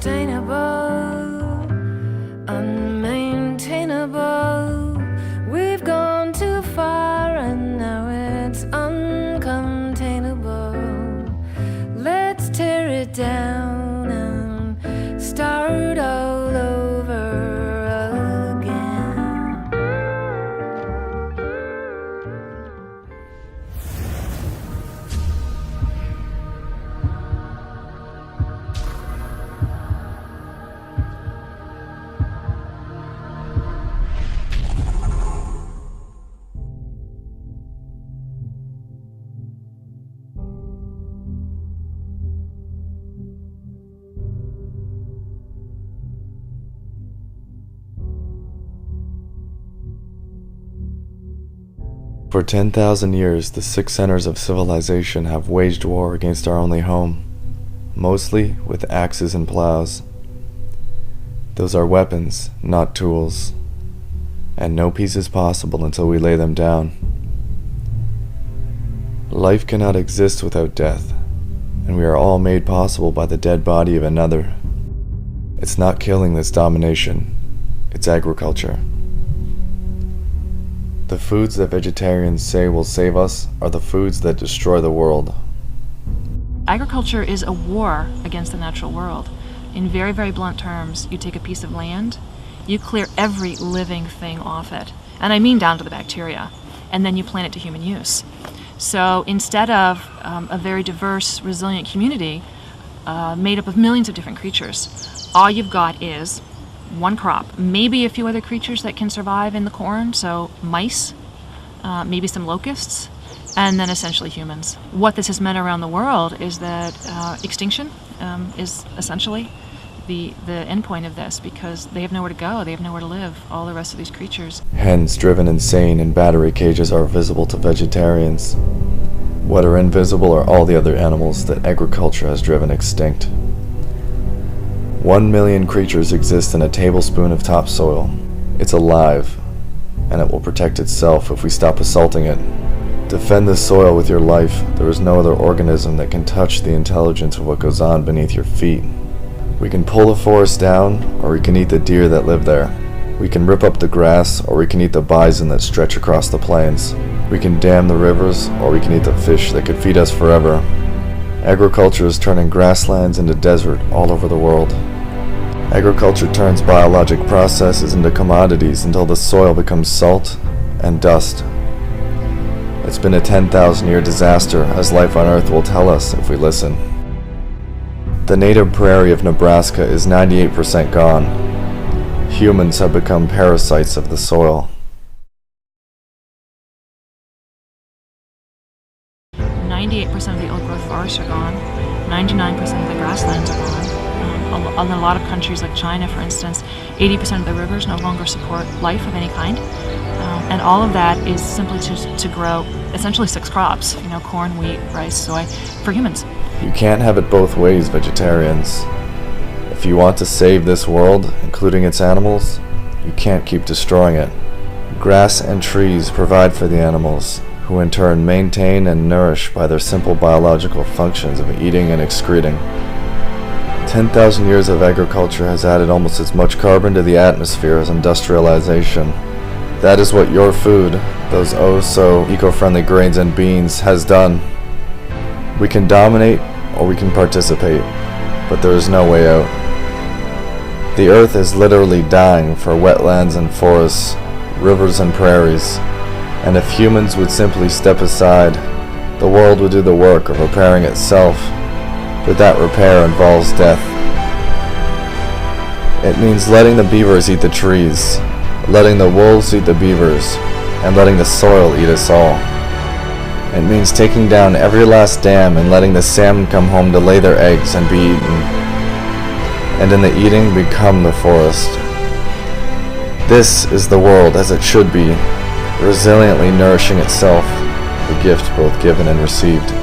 unsustainable, unmaintainable. We've gone too far and now it's uncontainable. Let's tear it down and start all over again. For 10,000 years, the six centers of civilization have waged war against our only home, mostly with axes and plows. Those are weapons, not tools, and no peace is possible until we lay them down. Life cannot exist without death, and we are all made possible by the dead body of another. It's not killing that's domination, it's agriculture. The foods that vegetarians say will save us are the foods that destroy the world. Agriculture is a war against the natural world. In very, very blunt terms, you take a piece of land, you clear every living thing off it, and I mean down to the bacteria, and then you plant it to human use. So instead of a very diverse, resilient community made up of millions of different creatures, all you've got is one crop, maybe a few other creatures that can survive in the corn, so mice, maybe some locusts, and then essentially humans. What this has meant around the world is that extinction is essentially the end point of this, because they have nowhere to go, they have nowhere to live, all the rest of these creatures. Hens driven insane in battery cages are visible to vegetarians. What are invisible are all the other animals that agriculture has driven extinct. 1 million creatures exist in a tablespoon of topsoil. It's alive, and it will protect itself if we stop assaulting it. Defend the soil with your life. There is no other organism that can touch the intelligence of what goes on beneath your feet. We can pull the forest down, or we can eat the deer that live there. We can rip up the grass, or we can eat the bison that stretch across the plains. We can dam the rivers, or we can eat the fish that could feed us forever. Agriculture is turning grasslands into desert all over the world. Agriculture turns biologic processes into commodities until the soil becomes salt and dust. It's been a 10,000-year disaster, as life on Earth will tell us if we listen. The native prairie of Nebraska is 98% gone. Humans have become parasites of the soil. 98% of the old-growth forests are gone. 99% of the grasslands are gone. In a lot of countries like China, for instance, 80% of the rivers no longer support life of any kind. And all of that is simply to grow essentially 6 crops, corn, wheat, rice, soy, for humans. You can't have it both ways, vegetarians. If you want to save this world, including its animals, you can't keep destroying it. Grass and trees provide for the animals, who in turn maintain and nourish by their simple biological functions of eating and excreting. 10,000 years of agriculture has added almost as much carbon to the atmosphere as industrialization. That is what your food, those oh-so eco-friendly grains and beans, has done. We can dominate or we can participate, but there is no way out. The earth is literally dying for wetlands and forests, rivers and prairies, and if humans would simply step aside, the world would do the work of repairing itself. But that repair involves death. It means letting the beavers eat the trees, letting the wolves eat the beavers, and letting the soil eat us all. It means taking down every last dam and letting the salmon come home to lay their eggs and be eaten, and in the eating become the forest. This is the world as it should be, resiliently nourishing itself, the gift both given and received.